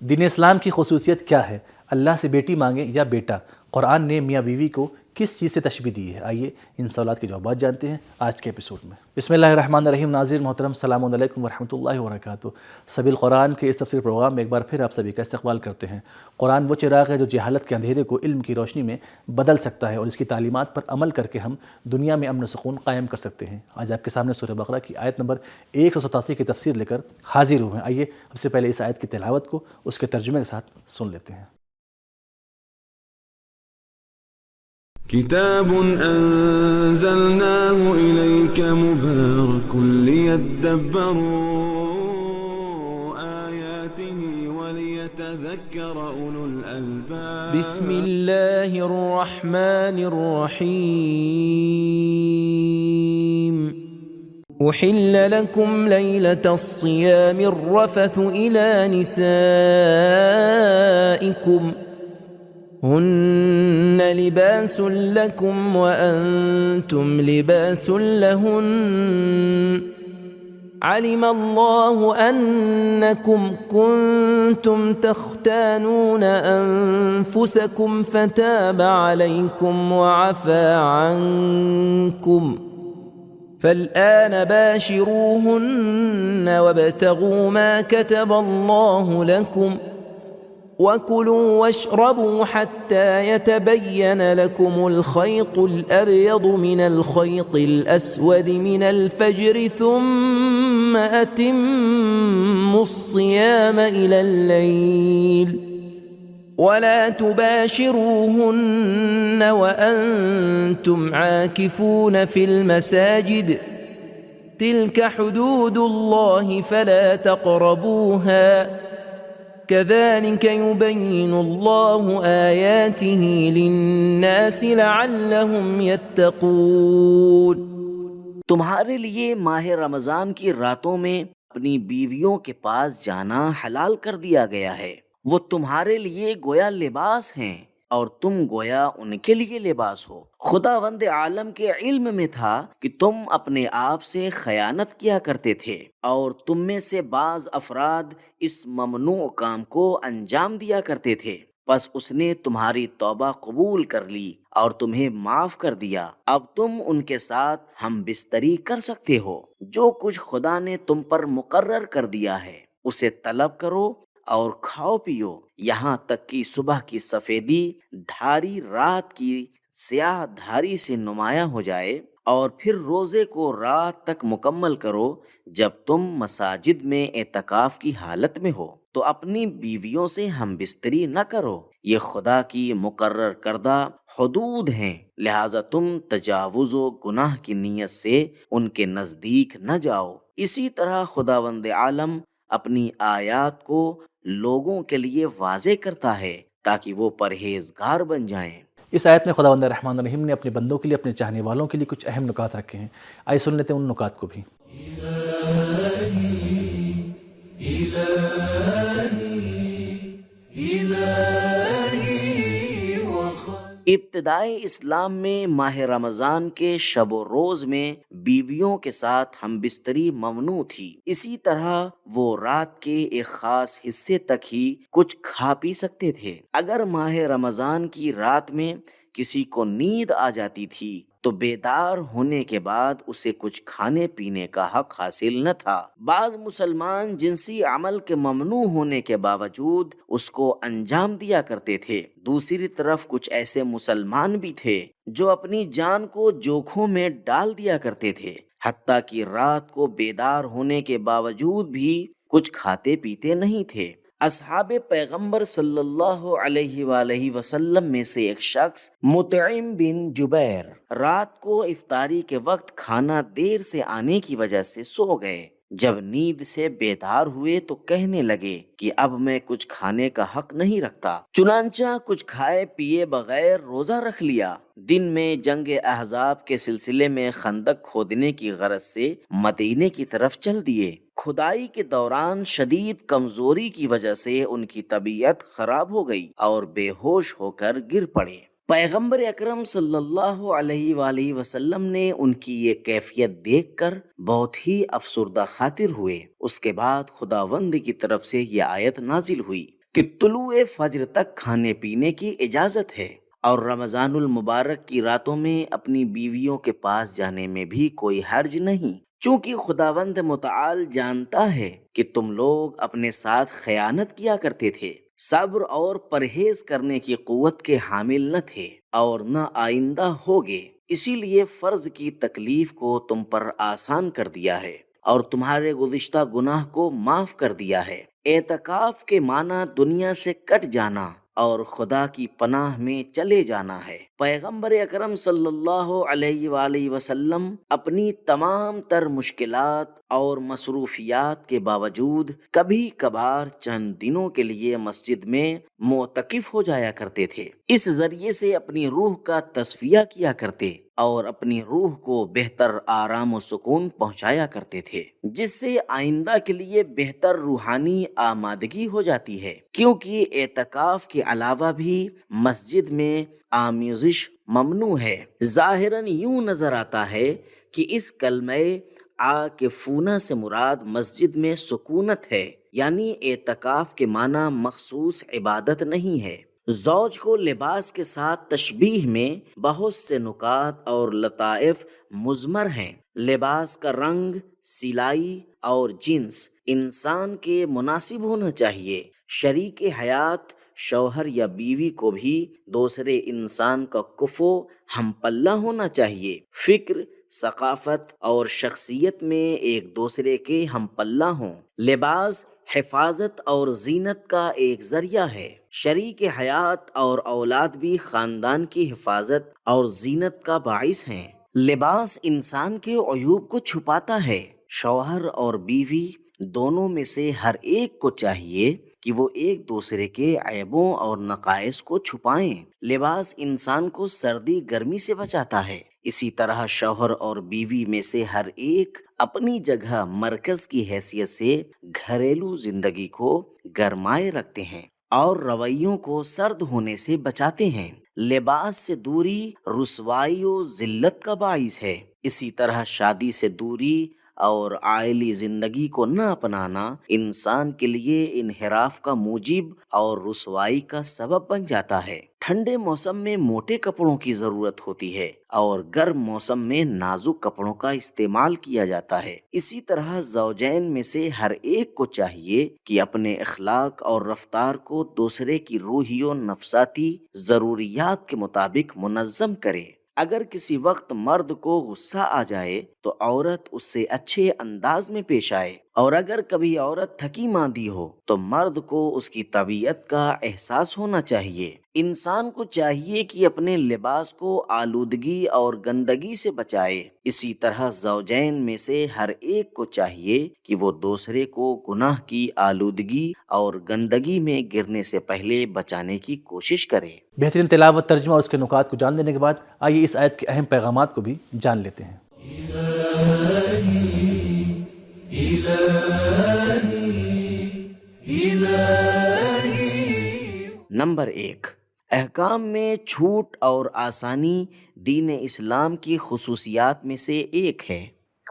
دین اسلام کی خصوصیت کیا ہے؟ اللہ سے بیٹی مانگیں یا بیٹا؟ قرآن نے میاں بیوی کو کس چیز سے تشبیہ دی ہے؟ آئیے ان سوالات کے جوابات جانتے ہیں آج کے ایپیسوڈ میں۔ بسم اللہ الرحمن الرحیم۔ ناظرین محترم، السلام علیکم ورحمۃ اللہ وبرکاتہ۔ سبیل قرآن کے اس تفسیر پروگرام میں ایک بار پھر آپ سبھی کا استقبال کرتے ہیں۔ قرآن وہ چراغ ہے جو جہالت کے اندھیرے کو علم کی روشنی میں بدل سکتا ہے، اور اس کی تعلیمات پر عمل کر کے ہم دنیا میں امن و سکون قائم کر سکتے ہیں۔ آج آپ کے سامنے سورہ بقرہ کی آیت نمبر 187 کی تفسیر لے کر حاضر ہوئے ہیں۔ آئیے سب سے پہلے اس آیت کی تلاوت کو اس کے ترجمے کے ساتھ سن لیتے ہیں۔ كتاب أنزلناه إليك مبارك ليدبروا آياته وليتذكر أولو الألباب بسم الله الرحمن الرحيم أحل لكم ليلة الصيام الرفث إلى نسائكم هن لباس لكم وأنتم لباس لهن علم الله أنكم كنتم تختانون أنفسكم فتاب عليكم وعفى عنكم فالآن باشروهن وابتغوا ما كتب الله لكم وَكُلُوا وَاشْرَبُوا حَتَّى يَتَبَيَّنَ لَكُمُ الْخَيْطُ الْأَبْيَضُ مِنَ الْخَيْطِ الْأَسْوَدِ مِنَ الْفَجْرِ ثُمَّ أَتِمُّوا الصِّيَامَ إِلَى اللَّيْلِ وَلَا تُبَاشِرُوهُنَّ وَأَنْتُمْ عَاكِفُونَ فِي الْمَسَاجِدِ تِلْكَ حُدُودُ اللَّهِ فَلَا تَقْرَبُوهَا كذلك يبين الله آياته للناس لعلهم يتقون۔ تمہارے لیے ماہ رمضان کی راتوں میں اپنی بیویوں کے پاس جانا حلال کر دیا گیا ہے۔ وہ تمہارے لیے گویا لباس ہیں اور تم گویا ان کے لیے لباس ہو۔ خداوند عالم کے علم میں تھا کہ تم اپنے آپ سے خیانت کیا کرتے تھے، اور تم میں سے بعض افراد اس ممنوع کام کو انجام دیا کرتے تھے، بس اس نے تمہاری توبہ قبول کر لی اور تمہیں معاف کر دیا۔ اب تم ان کے ساتھ ہم بستری کر سکتے ہو۔ جو کچھ خدا نے تم پر مقرر کر دیا ہے اسے طلب کرو اور کھاؤ پیو، یہاں تک کہ صبح کی سفیدی دھاری رات کی سیاہ دھاری سے نمایاں ہو جائے، اور پھر روزے کو رات تک مکمل کرو جب تم مساجد میں اعتکاف کی حالت میں ہو۔ تو اپنی بیویوں سے ہم بستری نہ کرو، یہ خدا کی مقرر کردہ حدود ہیں، لہٰذا تم تجاوز و گناہ کی نیت سے ان کے نزدیک نہ جاؤ۔ اسی طرح خداوند عالم اپنی آیات کو لوگوں کے لیے واضح کرتا ہے تاکہ وہ پرہیزگار بن جائیں۔ اس آیت میں خداوند الرحمن الرحیم نے اپنے بندوں کے لیے، اپنے چاہنے والوں کے لیے کچھ اہم نکات رکھے ہیں۔ آئیے سن لیتے ہیں ان نکات کو بھی۔ ابتدائے اسلام میں ماہ رمضان کے شب و روز میں بیویوں کے ساتھ ہم بستری ممنوع تھی۔ اسی طرح وہ رات کے ایک خاص حصے تک ہی کچھ کھا پی سکتے تھے۔ اگر ماہ رمضان کی رات میں کسی کو نیند آ جاتی تھی تو بیدار ہونے کے بعد اسے کچھ کھانے پینے کا حق حاصل نہ تھا۔ بعض مسلمان جنسی عمل کے ممنوع ہونے کے باوجود اس کو انجام دیا کرتے تھے۔ دوسری طرف کچھ ایسے مسلمان بھی تھے جو اپنی جان کو جوکھوں میں ڈال دیا کرتے تھے، حتیٰ کہ رات کو بیدار ہونے کے باوجود بھی کچھ کھاتے پیتے نہیں تھے۔ اصحاب پیغمبر صلی اللہ علیہ وآلہ وسلم میں سے ایک شخص مطعم بن جبیر رات کو افطاری کے وقت کھانا دیر سے آنے کی وجہ سے سو گئے۔ جب نیند سے بیدار ہوئے تو کہنے لگے کہ اب میں کچھ کھانے کا حق نہیں رکھتا، چنانچہ کچھ کھائے پیے بغیر روزہ رکھ لیا۔ دن میں جنگ احزاب کے سلسلے میں خندق کھودنے کی غرض سے مدینے کی طرف چل دیے۔ کھدائی کے دوران شدید کمزوری کی وجہ سے ان کی طبیعت خراب ہو گئی اور بے ہوش ہو کر گر پڑے۔ پیغمبر اکرم صلی اللہ علیہ وآلہ وسلم نے ان کی یہ کیفیت دیکھ کر بہت ہی افسردہ خاطر ہوئے۔ اس کے بعد خداوند کی طرف سے یہ آیت نازل ہوئی، کہ طلوع فجر تک کھانے پینے کی اجازت ہے، اور رمضان المبارک کی راتوں میں اپنی بیویوں کے پاس جانے میں بھی کوئی حرج نہیں، چونکہ خداوند متعال جانتا ہے کہ تم لوگ اپنے ساتھ خیانت کیا کرتے تھے، صبر اور پرہیز کرنے کی قوت کے حامل نہ تھے اور نہ آئندہ ہوگے، اسی لیے فرض کی تکلیف کو تم پر آسان کر دیا ہے اور تمہارے گزشتہ گناہ کو معاف کر دیا ہے۔ اعتکاف کے معنی دنیا سے کٹ جانا اور خدا کی پناہ میں چلے جانا ہے۔ پیغمبر اکرم صلی اللہ علیہ وآلہ وسلم اپنی تمام تر مشکلات اور مصروفیات کے باوجود کبھی کبھار چند دنوں کے لیے مسجد میں معتکف ہو جایا کرتے تھے، اس ذریعے سے اپنی روح کا تصفیہ کیا کرتے اور اپنی روح کو بہتر آرام و سکون پہنچایا کرتے تھے، جس سے آئندہ کے لیے بہتر روحانی آمادگی ہو جاتی ہے، کیونکہ اعتکاف کے علاوہ بھی مسجد میں آمیزش ممنوع ہے۔ ظاہراً یوں نظر آتا ہے کہ اس کلمہ عاکفون سے مراد مسجد میں سکونت ہے، یعنی اعتکاف کے معنی مخصوص عبادت نہیں ہے۔ زوج کو لباس کے ساتھ تشبیہ میں بہت سے نکات اور لطائف مضمر ہیں۔ لباس کا رنگ، سلائی اور جنس انسان کے مناسب ہونا چاہیے۔ شریک حیات شوہر یا بیوی کو بھی دوسرے انسان کا کفو ہم پلہ ہونا چاہیے، فکر، ثقافت اور شخصیت میں ایک دوسرے کے ہم پلہ ہوں۔ لباس حفاظت اور زینت کا ایک ذریعہ ہے۔ شریک حیات اور اولاد بھی خاندان کی حفاظت اور زینت کا باعث ہیں۔ لباس انسان کے عیوب کو چھپاتا ہے۔ شوہر اور بیوی دونوں میں سے ہر ایک کو چاہیے کہ وہ ایک دوسرے کے عیبوں اور نقائص کو چھپائیں۔ لباس انسان کو سردی گرمی سے بچاتا ہے، اسی طرح شوہر اور بیوی میں سے ہر ایک اپنی جگہ مرکز کی حیثیت سے گھریلو زندگی کو گرمائے رکھتے ہیں اور رویوں کو سرد ہونے سے بچاتے ہیں۔ لباس سے دوری رسوائی و ذلت کا باعث ہے، اسی طرح شادی سے دوری اور عائلی زندگی کو نہ اپنانا انسان کے لیے انحراف کا موجب اور رسوائی کا سبب بن جاتا ہے۔ ٹھنڈے موسم میں موٹے کپڑوں کی ضرورت ہوتی ہے اور گرم موسم میں نازک کپڑوں کا استعمال کیا جاتا ہے۔ اسی طرح زوجین میں سے ہر ایک کو چاہیے کہ اپنے اخلاق اور رفتار کو دوسرے کی روحی و نفساتی ضروریات کے مطابق منظم کرے۔ اگر کسی وقت مرد کو غصہ آ جائے تو عورت اس سے اچھے انداز میں پیش آئے، اور اگر کبھی عورت تھکی ماندی ہو تو مرد کو اس کی طبیعت کا احساس ہونا چاہیے۔ انسان کو چاہیے کہ اپنے لباس کو آلودگی اور گندگی سے بچائے۔ اسی طرح زوجین میں سے ہر ایک کو چاہیے کہ وہ دوسرے کو گناہ کی آلودگی اور گندگی میں گرنے سے پہلے بچانے کی کوشش کرے۔ بہترین تلاوت، ترجمہ اور اس کے نکات کو جان لینے کے بعد آئیے اس آیت کے اہم پیغامات کو بھی جان لیتے ہیں۔ نمبر 1، احکام میں چھوٹ اور آسانی دین اسلام کی خصوصیات میں سے ایک ہے۔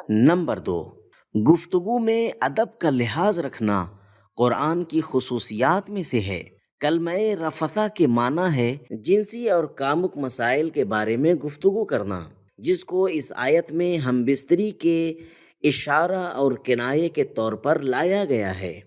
نمبر 2، گفتگو میں ادب کا لحاظ رکھنا قرآن کی خصوصیات میں سے ہے۔ کلمہ رفثہ کے معنی ہے جنسی اور کامک مسائل کے بارے میں گفتگو کرنا، جس کو اس آیت میں ہم بستری کے اشارہ اور کنایے کے طور پر لایا گیا ہے۔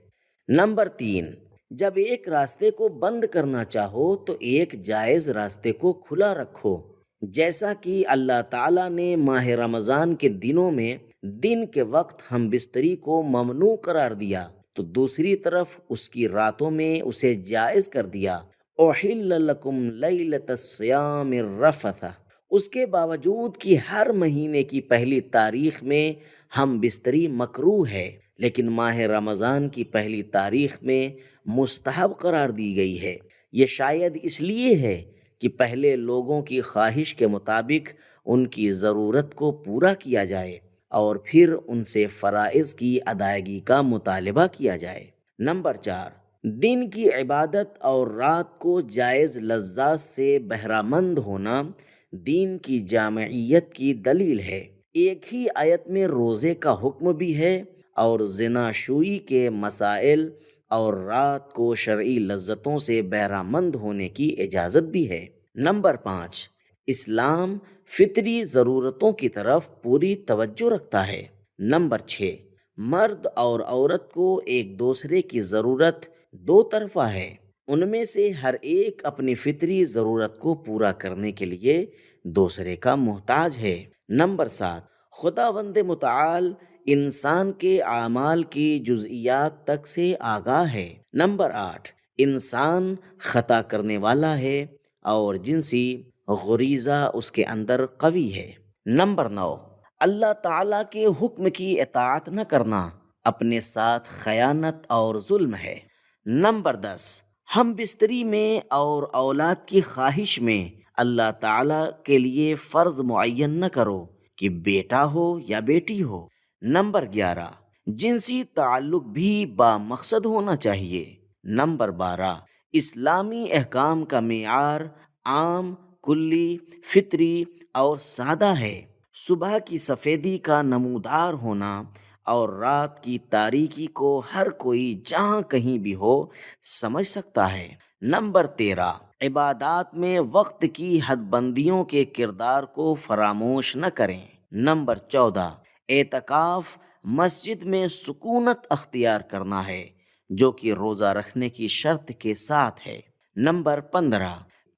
نمبر 3، جب ایک راستے کو بند کرنا چاہو تو ایک جائز راستے کو کھلا رکھو، جیسا کہ اللہ تعالیٰ نے ماہ رمضان کے دنوں میں دن کے وقت ہم بستری کو ممنوع قرار دیا تو دوسری طرف اس کی راتوں میں اسے جائز کر دیا۔ احل لکم لیلۃ الصیام الرفث، اس کے باوجود کہ ہر مہینے کی پہلی تاریخ میں ہم بستری مکروہ ہے، لیکن ماہ رمضان کی پہلی تاریخ میں مستحب قرار دی گئی ہے۔ یہ شاید اس لیے ہے کہ پہلے لوگوں کی خواہش کے مطابق ان کی ضرورت کو پورا کیا جائے اور پھر ان سے فرائض کی ادائیگی کا مطالبہ کیا جائے۔ نمبر 4، دن کی عبادت اور رات کو جائز لذات سے بہرہ مند ہونا دین کی جامعیت کی دلیل ہے۔ ایک ہی آیت میں روزے کا حکم بھی ہے اور زنا شوئی کے مسائل اور رات کو شرعی لذتوں سے بہرہ مند ہونے کی اجازت بھی ہے۔ نمبر 5، اسلام فطری ضرورتوں کی طرف پوری توجہ رکھتا ہے۔ نمبر 6، مرد اور عورت کو ایک دوسرے کی ضرورت دو طرفہ ہے، ان میں سے ہر ایک اپنی فطری ضرورت کو پورا کرنے کے لیے دوسرے کا محتاج ہے۔ نمبر 7، خداوند متعال انسان کے اعمال کی جزئیات تک سے آگاہ ہے۔ نمبر 8، انسان خطا کرنے والا ہے اور جنسی غریزہ اس کے اندر قوی ہے۔ نمبر 9، اللہ تعالیٰ کے حکم کی اطاعت نہ کرنا اپنے ساتھ خیانت اور ظلم ہے۔ نمبر 10، ہم بستری میں اور اولاد کی خواہش میں اللہ تعالیٰ کے لیے فرض معین نہ کرو کہ بیٹا ہو یا بیٹی ہو۔ نمبر 11، جنسی تعلق بھی بامقصد ہونا چاہیے۔ نمبر 12، اسلامی احکام کا معیار عام، کلی، فطری اور سادہ ہے۔ صبح کی سفیدی کا نمودار ہونا اور رات کی تاریکی کو ہر کوئی جہاں کہیں بھی ہو سمجھ سکتا ہے۔ نمبر 13، عبادات میں وقت کی حد بندیوں کے کردار کو فراموش نہ کریں۔ نمبر 14، اعتکاف مسجد میں سکونت اختیار کرنا ہے، جو کہ روزہ رکھنے کی شرط کے ساتھ ہے۔ نمبر 15،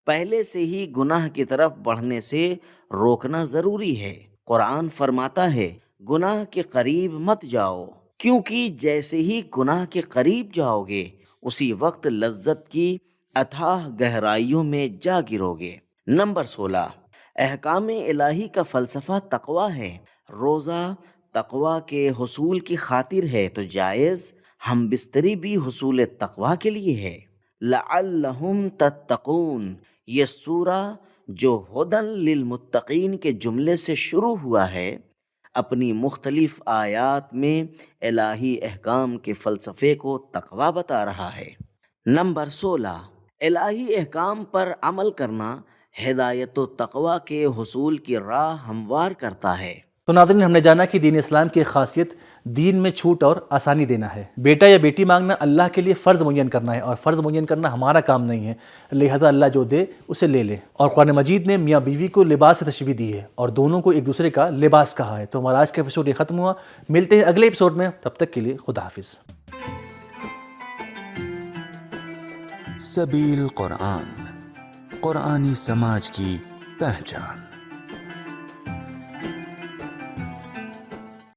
پہلے سے ہی گناہ کی طرف بڑھنے سے روکنا ضروری ہے۔ قرآن فرماتا ہے گناہ کے قریب مت جاؤ، کیونکہ جیسے ہی گناہ کے قریب جاؤ گے اسی وقت لذت کی اتھاہ گہرائیوں میں جا گرو گے۔ نمبر 16، احکام الہی کا فلسفہ تقویٰ ہے۔ روزہ تقویٰ کے حصول کی خاطر ہے تو جائز ہم بستری بھی حصول تقویٰ کے لیے ہے۔ لعلہم تتقون، یہ سورہ جو ہدن للمتقین کے جملے سے شروع ہوا ہے، اپنی مختلف آیات میں الہی احکام کے فلسفے کو تقویٰ بتا رہا ہے۔ نمبر 16، الہی احکام پر عمل کرنا ہدایت و تقویٰ کے حصول کی راہ ہموار کرتا ہے۔ تو ناظرین، ہم نے جانا کہ دین اسلام کی ایک خاصیت دین میں چھوٹ اور آسانی دینا ہے۔ بیٹا یا بیٹی مانگنا اللہ کے لیے فرض معین کرنا ہے، اور فرض معین کرنا ہمارا کام نہیں ہے، لہذا اللہ جو دے اسے لے لے۔ اور قرآن مجید نے میاں بیوی کو لباس سے تشبیہ دی ہے اور دونوں کو ایک دوسرے کا لباس کہا ہے۔ تو ہمارا آج کا ایپیسوڈ یہ ختم ہوا، ملتے ہیں اگلے ایپیسوڈ میں، تب تک کے لیے خدا حافظ۔ سبیل قرآن، قرآنی سماج کی پہچان۔